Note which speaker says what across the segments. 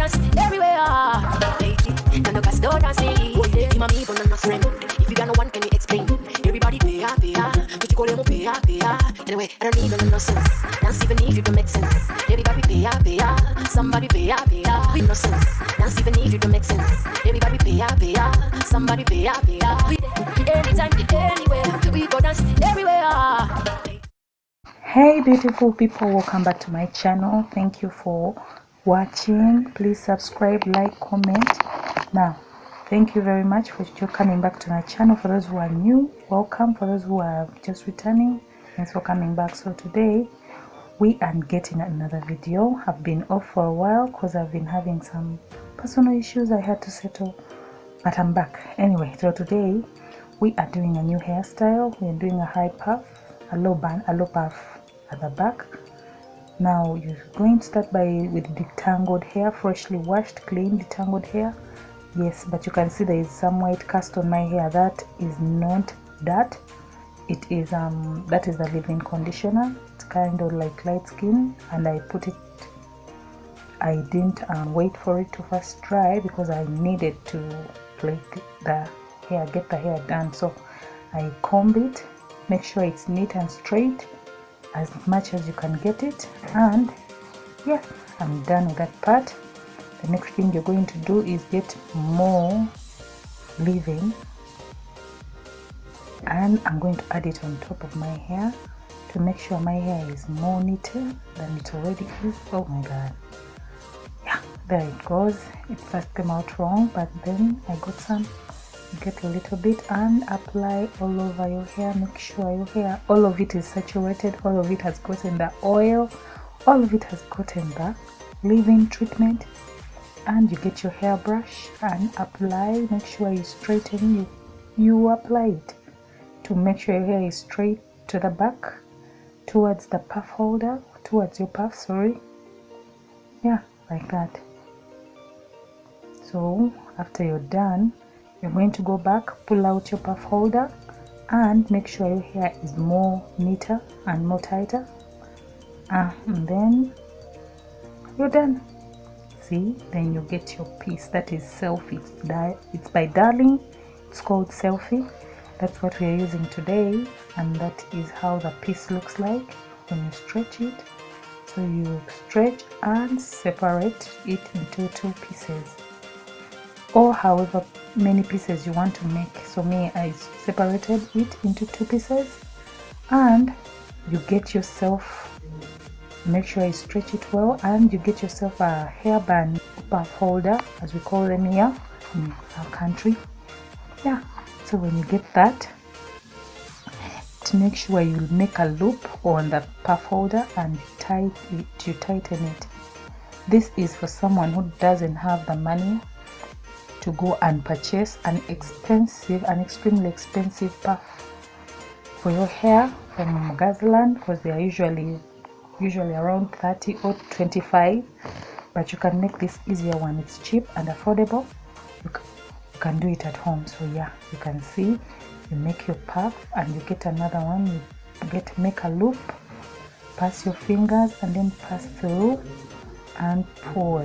Speaker 1: dance everywhere. Lately, and the cast don't dance me. Him and me gonna not friend. If you got no one, can you explain? Everybody pay up, pay up. But you call them pay up, pay up. Anyway, I don't need no nonsense. Dance even if you don't make sense. Everybody pay up, pay up. Somebody pay up, pay up. With no sense. Dance even if you don't make sense. Everybody pay up, pay up. Somebody pay up, pay up. Anytime, anywhere, we go dance everywhere.
Speaker 2: Hey beautiful people, welcome back to my channel. Thank you for watching. Please subscribe, like, comment. Now, thank you very much for coming back to my channel. For those who are new, welcome. For those who are just returning, thanks for coming back. So today we are getting another video. I've been off for a while because I've been having some personal issues I had to settle, but I'm back anyway. So today we are doing a new hairstyle. We're doing a high puff, a low bun, a low puff at the back. Now you're going to start with detangled hair, freshly washed, clean detangled hair. Yes, but you can see there is some white cast on my hair. That is not that. It is that is the leave-in conditioner. It's kind of like light skin, and I put it. I didn't wait for it to first dry because I needed to plait the hair, get the hair done. So I comb it, make sure it's neat and straight as much as you can get it, and yeah, I'm done with that part. The next thing you're going to do is get more leave-in, and I'm going to add it on top of my hair to make sure my hair is more neater than it already is. Oh my god, yeah, there it goes. It first came out wrong, but then I got some. Get a little bit and apply all over your hair. Make sure your hair, all of it is saturated, all of it has gotten the oil, all of it has gotten the leave-in treatment. And you get your hairbrush and apply. Make sure you straighten, you apply it to make sure your hair is straight to the back, towards the puff holder, towards your puff, sorry. Yeah, like that. So after you're done, you're going to go back, pull out your puff holder, and make sure your hair is more neater and more tighter. And then you're done. See, then you get your piece. That is Selfie. It's by Darling. It's called Selfie. That's what we are using today, and that is how the piece looks like when you stretch it. So you stretch and separate it into two pieces, or however many pieces you want to make. So me, I separated it into two pieces, and you get yourself, make sure you stretch it well, and you get yourself a hairband puff holder, as we call them here in our country. Yeah, so when you get that, to make sure you make a loop on the puff holder and you tighten it. This is for someone who doesn't have the money to go and purchase an extremely expensive puff for your hair from Gazland, because they are usually around 30 or 25, but you can make this easier one. It's cheap and affordable. You can do it at home. So yeah, you can see, you make your puff and you get another one. You make a loop, pass your fingers, and then pass through and pull.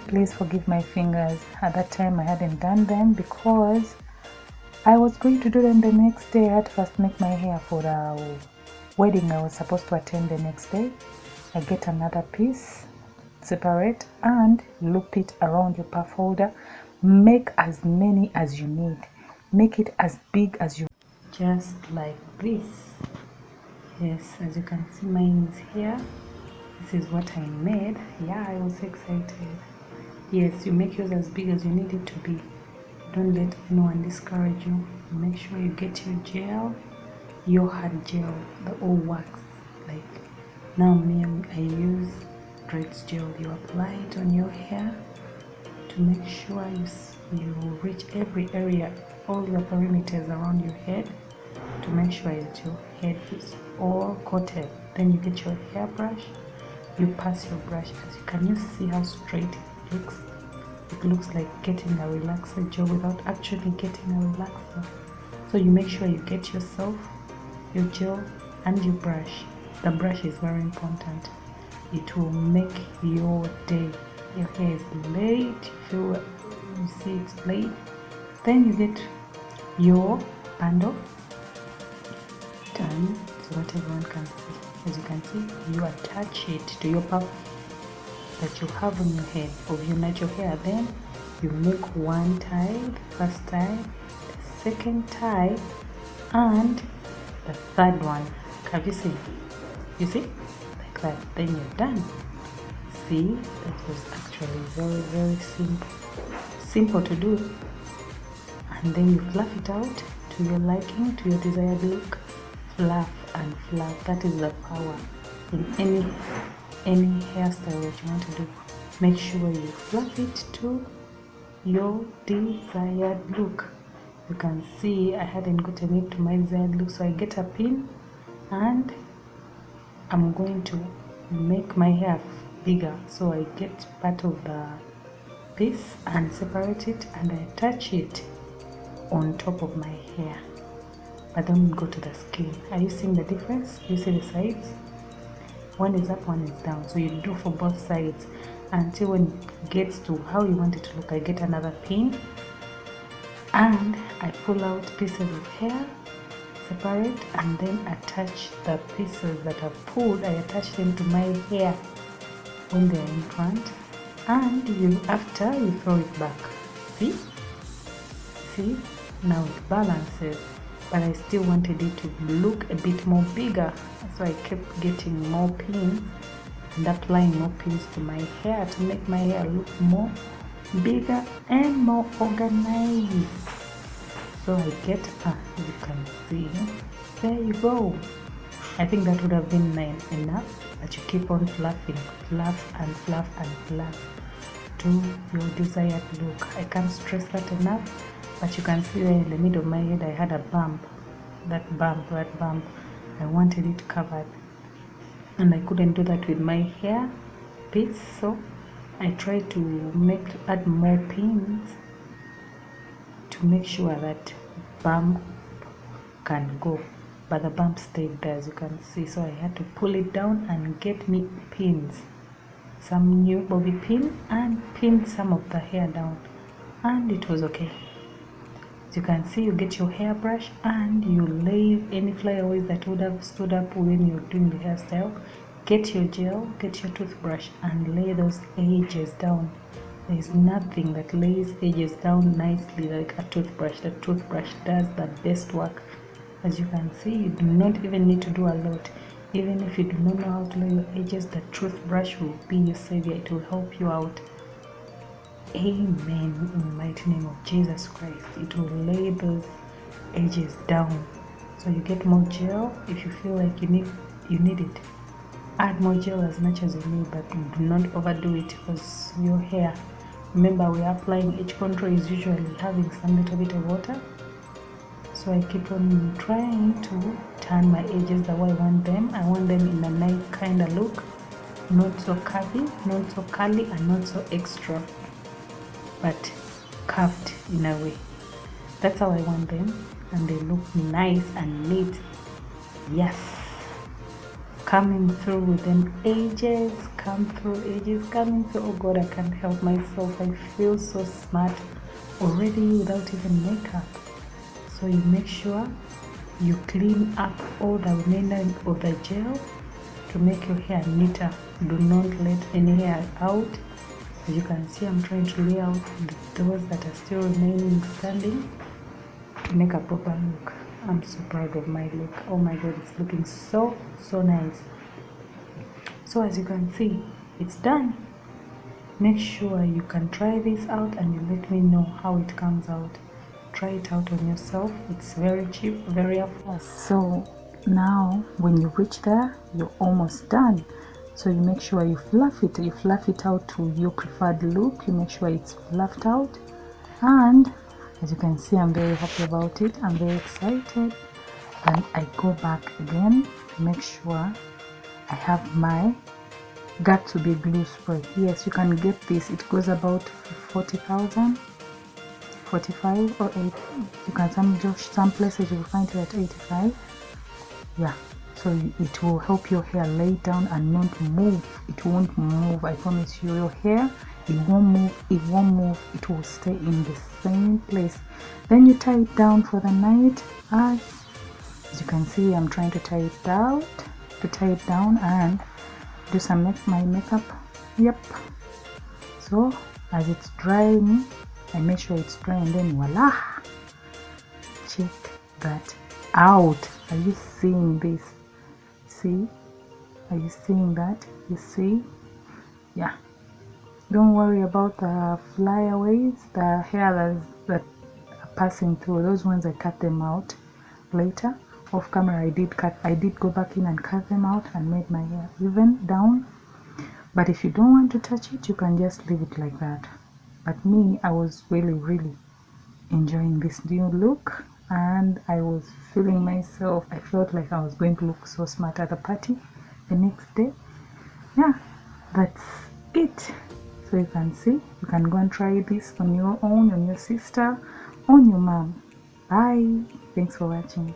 Speaker 2: Please forgive my fingers. At that time I hadn't done them because I was going to do them the next day. I had to first make my hair for the wedding I was supposed to attend the next day. I get another piece, separate, and loop it around your puff holder. Make as many as you need. Make it as big as you, just like this. Yes, as you can see, mine is here. This is what I made. Yeah, I was excited. Yes, you make yours as big as you need it to be. Don't let anyone discourage you. Make sure you get your gel, your hard gel, the old wax. Like now me, I use Dreads gel. You apply it on your hair to make sure you reach every area, all your perimeters around your head, to make sure that your head is all coated. Then you get your hairbrush, you pass your brush. Can you see how straight it looks? It looks like getting a relaxer gel without actually getting a relaxer. So you make sure you get yourself your gel and your brush. The brush is very important. It will make your day. Your hair is laid. You see it's laid. Then you get your bundle done, so that everyone can see. As you can see, you attach it to your puff that you have on your head of your natural hair. Then you make one tie, first tie, the second tie, and the third one. Have you seen? You see? Like that. Then you're done. See, that was actually very simple to do. And then you fluff it out to your liking, to your desired look. Fluff and fluff. That is the power in any hairstyle that you want to do. Make sure you fluff it to your desired look. You can see I hadn't gotten it to my desired look, so I get a pin and I'm going to make my hair bigger. So I get part of the piece and separate it, and I attach it on top of my hair, but don't go to the skin. Are you seeing the difference? You see the sides? One is up, one is down. So you do for both sides until when it gets to how you want it to look. I get another pin and I pull out pieces of hair, separate, and then attach the pieces that I've pulled. I attach them to my hair when they're in front, and after you throw it back. See, now it balances, but I still wanted it to look a bit more bigger, so I kept getting more pins and applying more pins to my hair to make my hair look more bigger and more organized. So I get you can see, there you go. I think that would have been enough, but you keep on fluffing, fluff and fluff and fluff to your desired look. I can't stress that enough, but you can see there in the middle of my head I had a bump. That bump, I wanted it covered, and I couldn't do that with my hair piece, so I tried to add more pins to make sure that bump can go, but the bump stayed there, as you can see. So I had to pull it down and get me pins, some new bobby pin, and pin some of the hair down, and it was okay. As you can see, you get your hairbrush and you lay any flyaways that would have stood up when you're doing the hairstyle. Get your gel, get your toothbrush, and lay those edges down. There is nothing that lays edges down nicely like a toothbrush. The toothbrush does the best work. As you can see, you do not even need to do a lot. Even if you do not know how to lay your edges, the toothbrush will be your savior. It will help you out. Amen. In the mighty name of Jesus Christ, it will lay those edges down. So you get more gel if you feel like you need it. Add more gel as much as you need, but do not overdo it, because your hair, remember, we are applying edge control, is usually having some little bit of water. So I keep on trying to turn my edges the way I want them. I want them in a nice kind of look, not so curvy, not so curly, and not so extra, but curved in a way. That's how I want them, and they look nice and neat. Yes, coming through with them edges, coming through. Oh God, I can't help myself. I feel so smart already without even makeup. So you make sure you clean up all the remainder of the gel to make your hair neater. Do not let any hair out. As you can see, I'm trying to lay out those that are still remaining standing to make a proper look. I'm so proud of my look. Oh my God, it's looking so nice. So as you can see, it's done. Make sure you can try this out and you let me know how it comes out. Try it out on yourself. It's very cheap, very affordable. So now when you reach there, you're almost done. So you make sure you fluff it out to your preferred look. You make sure it's fluffed out, and as you can see, I'm very happy about it. I'm very excited. And I go back again, make sure I have my Got2b glue spray. Yes, you can get this. It goes about 40,000, 45 or 8. You can some places you will find it at 85. Yeah, so it will help your hair lay down and not move. It won't move. I promise you, your hair it won't move, it will stay in the same place. Then you tie it down for the night. As you can see, I'm trying to tie it down and do my makeup. Yep. So as it's drying, I make sure it's dry, and then voila, check that out. Are you seeing this? See? Are you seeing that? You see? Yeah. Don't worry about the flyaways, the hair that are passing through. Those ones I cut them out later. Off camera I did go back in and cut them out and made my hair even down. But if you don't want to touch it, you can just leave it like that. But me, I was really enjoying this new look, and I was feeling myself. I felt like I was going to look so smart at the party the next day. Yeah, that's it. So you can see, you can go and try this on your own, on your sister, on your mom. Bye. Thanks for watching.